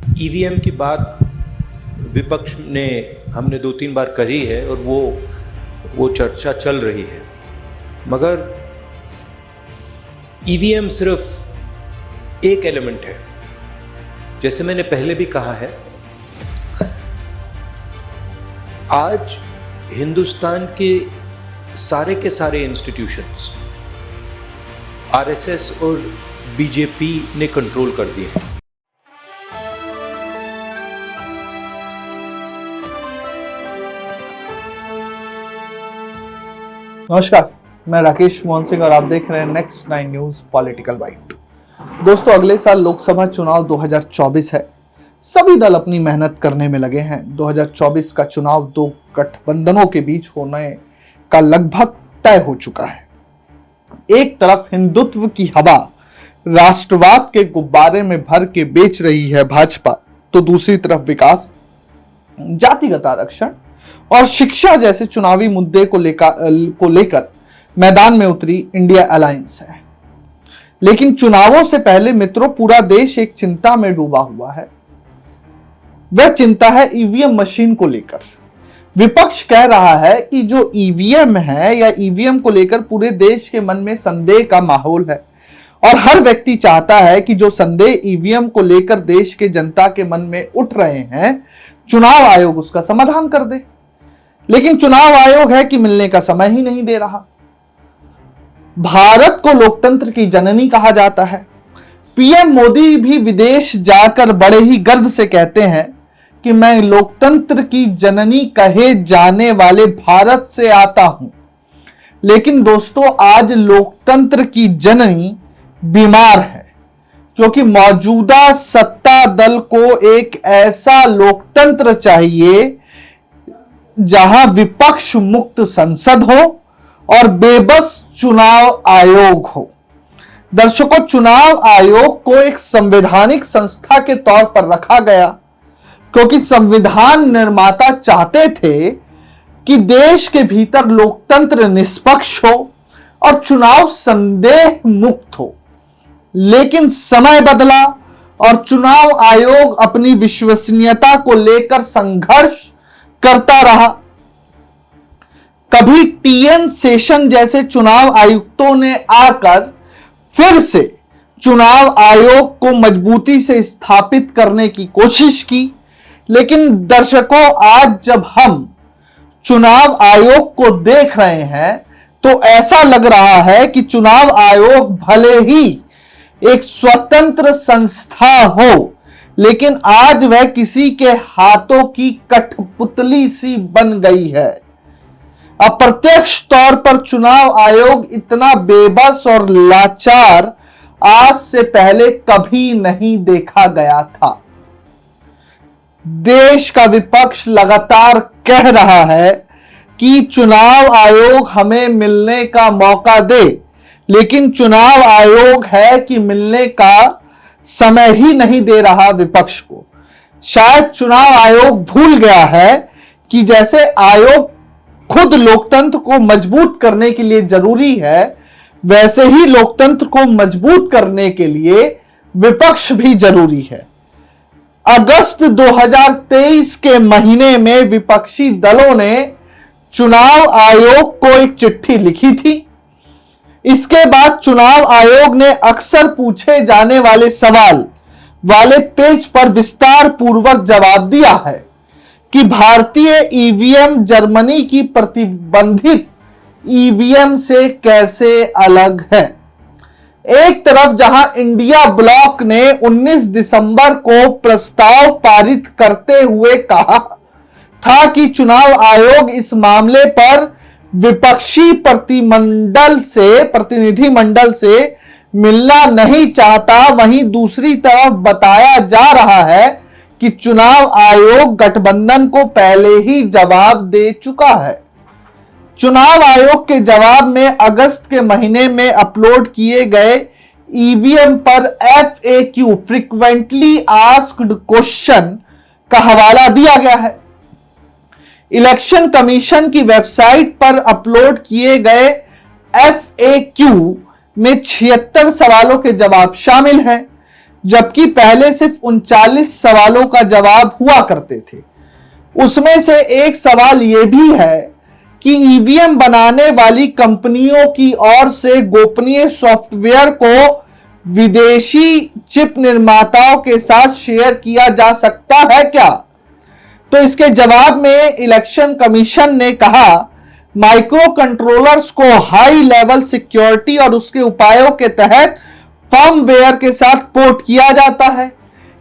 EVM की बात विपक्ष ने हमने 2-3 बार करी है और वो चर्चा चल रही है, मगर ईवीएम सिर्फ एक एलिमेंट है। जैसे मैंने पहले भी कहा है, आज हिंदुस्तान के सारे इंस्टीट्यूशंस आरएसएस और बीजेपी ने कंट्रोल कर दिए हैं। नमस्कार, मैं राकेश मोहन सिंह और आप देख रहे हैं नेक्स्ट 9 न्यूज पॉलिटिकल बाइट। दोस्तों, अगले साल लोकसभा चुनाव 2024 है। सभी दल अपनी मेहनत करने में लगे हैं। 2024 का चुनाव दो गठबंधनों के बीच होने का लगभग तय हो चुका है। एक तरफ हिंदुत्व की हवा राष्ट्रवाद के गुब्बारे में भर के बेच रही है भाजपा, तो दूसरी तरफ विकास, जातिगत आरक्षण और शिक्षा जैसे चुनावी मुद्दे को लेकर मैदान में उतरी इंडिया अलायंस है। लेकिन चुनावों से पहले मित्रों, पूरा देश एक चिंता में डूबा हुआ है। वह चिंता है ईवीएम मशीन को लेकर। विपक्ष कह रहा है कि जो ईवीएम है या ईवीएम को लेकर पूरे देश के मन में संदेह का माहौल है और हर व्यक्ति चाहता है कि जो संदेह ईवीएम को लेकर देश के जनता के मन में उठ रहे हैं, चुनाव आयोग उसका समाधान कर दे। लेकिन चुनाव आयोग है कि मिलने का समय ही नहीं दे रहा। भारत को लोकतंत्र की जननी कहा जाता है। पीएम मोदी भी विदेश जाकर बड़े ही गर्व से कहते हैं कि मैं लोकतंत्र की जननी कहे जाने वाले भारत से आता हूं। लेकिन दोस्तों, आज लोकतंत्र की जननी बीमार है, क्योंकि मौजूदा सत्ता दल को एक ऐसा लोकतंत्र चाहिए जहां विपक्ष मुक्त संसद हो और बेबस चुनाव आयोग हो। दर्शकों, चुनाव आयोग को एक संवैधानिक संस्था के तौर पर रखा गया क्योंकि संविधान निर्माता चाहते थे कि देश के भीतर लोकतंत्र निष्पक्ष हो और चुनाव संदेह मुक्त हो। लेकिन समय बदला और चुनाव आयोग अपनी विश्वसनीयता को लेकर संघर्ष करता रहा। कभी टीएन शेषन जैसे चुनाव आयुक्तों ने आकर फिर से चुनाव आयोग को मजबूती से स्थापित करने की कोशिश की। लेकिन दर्शकों, आज जब हम चुनाव आयोग को देख रहे हैं तो ऐसा लग रहा है कि चुनाव आयोग भले ही एक स्वतंत्र संस्था हो, लेकिन आज वह किसी के हाथों की कठपुतली सी बन गई है। अप्रत्यक्ष तौर पर चुनाव आयोग इतना बेबस और लाचार आज से पहले कभी नहीं देखा गया था। देश का विपक्ष लगातार कह रहा है कि चुनाव आयोग हमें मिलने का मौका दे, लेकिन चुनाव आयोग है कि मिलने का समय ही नहीं दे रहा विपक्ष को। शायद चुनाव आयोग भूल गया है कि जैसे आयोग खुद लोकतंत्र को मजबूत करने के लिए जरूरी है, वैसे ही लोकतंत्र को मजबूत करने के लिए विपक्ष भी जरूरी है। अगस्त 2023 के महीने में विपक्षी दलों ने चुनाव आयोग को एक चिट्ठी लिखी थी। इसके बाद चुनाव आयोग ने अक्सर पूछे जाने वाले सवाल वाले पेज पर विस्तार पूर्वक जवाब दिया है कि भारतीय ईवीएम जर्मनी की प्रतिबंधित ईवीएम से कैसे अलग है। एक तरफ जहां इंडिया ब्लॉक ने 19 दिसंबर को प्रस्ताव पारित करते हुए कहा था कि चुनाव आयोग इस मामले पर विपक्षी प्रतिनिधिमंडल से मिलना नहीं चाहता, वहीं दूसरी तरफ बताया जा रहा है कि चुनाव आयोग गठबंधन को पहले ही जवाब दे चुका है। चुनाव आयोग के जवाब में अगस्त के महीने में अपलोड किए गए ईवीएम पर FAQ फ्रीक्वेंटली आस्क्ड क्वेश्चन का हवाला दिया गया है। इलेक्शन कमीशन की वेबसाइट पर अपलोड किए गए FAQ में 76 सवालों के जवाब शामिल हैं, जबकि पहले सिर्फ 39 सवालों का जवाब हुआ करते थे। उसमें से एक सवाल यह भी है कि ईवीएम बनाने वाली कंपनियों की ओर से गोपनीय सॉफ्टवेयर को विदेशी चिप निर्माताओं के साथ शेयर किया जा सकता है क्या? तो इसके जवाब में इलेक्शन कमीशन ने कहा, माइक्रो कंट्रोलर्स को हाई लेवल सिक्योरिटी और उसके उपायों के तहत फर्मवेयर के साथ पोर्ट किया जाता है।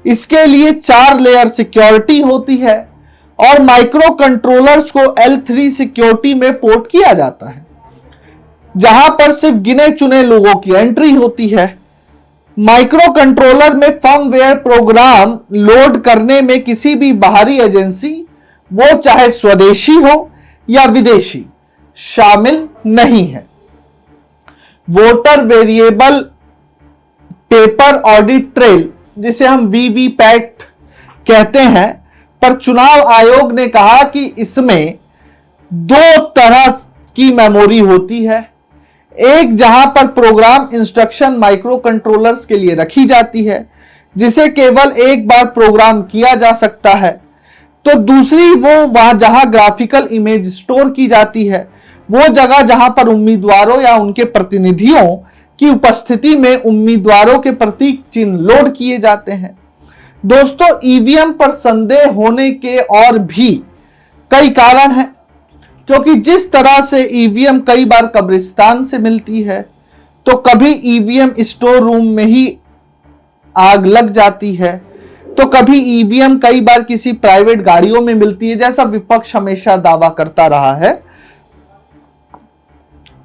इसके लिए 4 लेयर सिक्योरिटी होती है और माइक्रो कंट्रोलर्स को L3 सिक्योरिटी में पोर्ट किया जाता है, जहां पर सिर्फ गिने चुने लोगों की एंट्री होती है। माइक्रो कंट्रोलर में फर्मवेयर प्रोग्राम लोड करने में किसी भी बाहरी एजेंसी, वो चाहे स्वदेशी हो या विदेशी, शामिल नहीं है। Voter variable paper audit trail, जिसे हम वीवीपैट कहते हैं, पर चुनाव आयोग ने कहा कि इसमें 2 तरह की मेमोरी होती है। एक जहां पर प्रोग्राम इंस्ट्रक्शन माइक्रो कंट्रोलर्स के लिए रखी जाती है, जिसे केवल एक बार प्रोग्राम किया जा सकता है। तो दूसरी वो वहां जहां ग्राफिकल इमेज स्टोर की जाती है, वो जगह जहां पर उम्मीदवारों या उनके प्रतिनिधियों की उपस्थिति में उम्मीदवारों के प्रतीक चिन्ह लोड किए जाते हैं। दोस्तों, ईवीएम पर संदेह होने के और भी कई कारण हैं, क्योंकि जिस तरह से ईवीएम कई बार कब्रिस्तान से मिलती है, तो कभी ईवीएम स्टोर रूम में ही आग लग जाती है, तो कभी ईवीएम कई बार किसी प्राइवेट गाड़ियों में मिलती है, जैसा विपक्ष हमेशा दावा करता रहा है।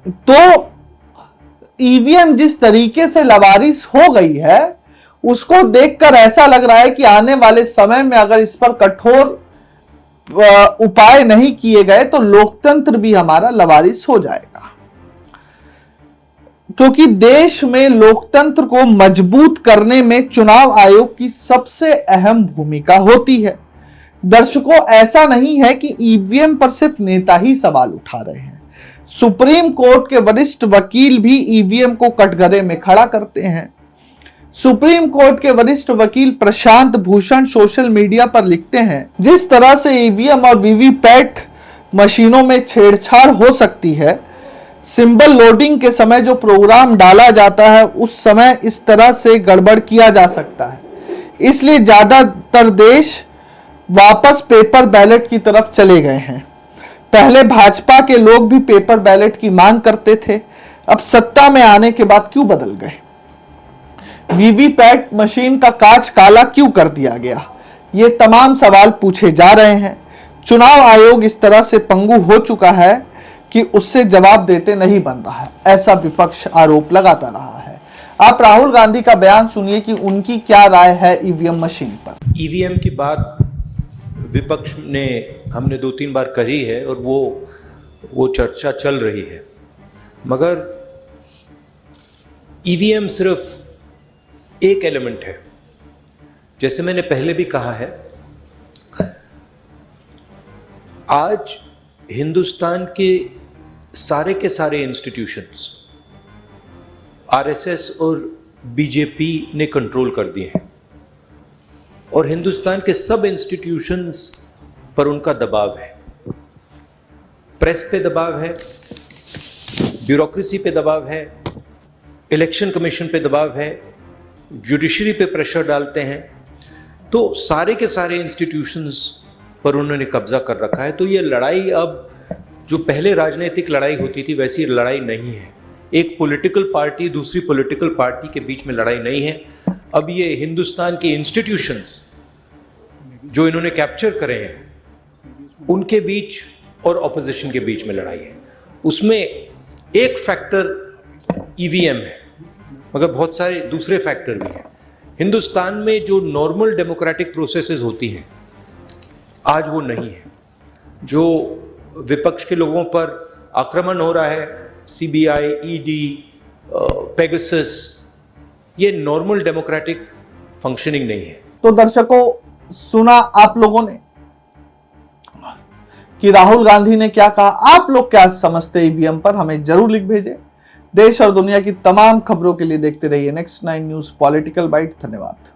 तो ईवीएम जिस तरीके से लवारिस हो गई है, उसको देखकर ऐसा लग रहा है कि आने वाले समय में अगर इस पर कठोर उपाय नहीं किए गए तो लोकतंत्र भी हमारा लवारिस हो जाएगा। क्योंकि देश में लोकतंत्र को मजबूत करने में चुनाव आयोग की सबसे अहम भूमिका होती है। दर्शकों, ऐसा नहीं है कि ईवीएम पर सिर्फ नेता ही सवाल उठा रहे हैं। सुप्रीम कोर्ट के वरिष्ठ वकील भी ईवीएम को कटघरे में खड़ा करते हैं। सुप्रीम कोर्ट के वरिष्ठ वकील प्रशांत भूषण सोशल मीडिया पर लिखते हैं, जिस तरह से ईवीएम और वीवीपैट मशीनों में छेड़छाड़ हो सकती है, सिंबल लोडिंग के समय जो प्रोग्राम डाला जाता है उस समय इस तरह से गड़बड़ किया जा सकता है। इसलिए ज्यादातर देश वापस पेपर बैलेट की तरफ चले गए हैं। पहले भाजपा के लोग भी पेपर बैलेट की मांग करते थे, अब सत्ता में आने के बाद क्यों बदल गए? वीवीपैट मशीन का कांच काला क्यों कर दिया गया? ये तमाम सवाल पूछे जा रहे हैं। चुनाव आयोग इस तरह से पंगु हो चुका है कि उससे जवाब देते नहीं बन रहा है, ऐसा विपक्ष आरोप लगाता रहा है। आप राहुल गांधी का बयान सुनिए कि उनकी क्या राय है ईवीएम मशीन पर। ईवीएम की बात विपक्ष ने हमने 2-3 बार करी है और वो चर्चा चल रही है, मगर ईवीएम सिर्फ एक एलिमेंट है। जैसे मैंने पहले भी कहा है, आज हिंदुस्तान के सारे इंस्टीट्यूशंस आरएसएस और बीजेपी ने कंट्रोल कर दिए हैं और हिंदुस्तान के सब इंस्टीट्यूशंस पर उनका दबाव है। प्रेस पे दबाव है, ब्यूरोक्रेसी पे दबाव है, इलेक्शन कमीशन पे दबाव है, जुडिशरी पे प्रेशर डालते हैं। तो सारे के सारे इंस्टीट्यूशंस पर उन्होंने कब्जा कर रखा है। तो ये लड़ाई अब जो पहले राजनीतिक लड़ाई होती थी वैसी लड़ाई नहीं है। एक पॉलिटिकल पार्टी दूसरी पॉलिटिकल पार्टी के बीच में लड़ाई नहीं है। अब ये हिंदुस्तान के इंस्टीट्यूशंस जो इन्होंने कैप्चर करे हैं उनके बीच और ऑपोजिशन के बीच में लड़ाई है। उसमें एक फैक्टर ईवीएम है, मगर बहुत सारे दूसरे फैक्टर भी हैं। हिंदुस्तान में जो नॉर्मल डेमोक्रेटिक प्रोसेसेस होती हैं आज वो नहीं है। जो विपक्ष के लोगों पर आक्रमण हो रहा है, सीबीआई, ईडी, पेगासस, ये नॉर्मल डेमोक्रेटिक फंक्शनिंग नहीं है। तो दर्शकों, सुना आप लोगों ने कि राहुल गांधी ने क्या कहा। आप लोग क्या समझते ईवीएम पर, हमें जरूर लिख भेजें। देश और दुनिया की तमाम खबरों के लिए देखते रहिए नेक्स्ट 9 न्यूज पॉलिटिकल बाइट। धन्यवाद।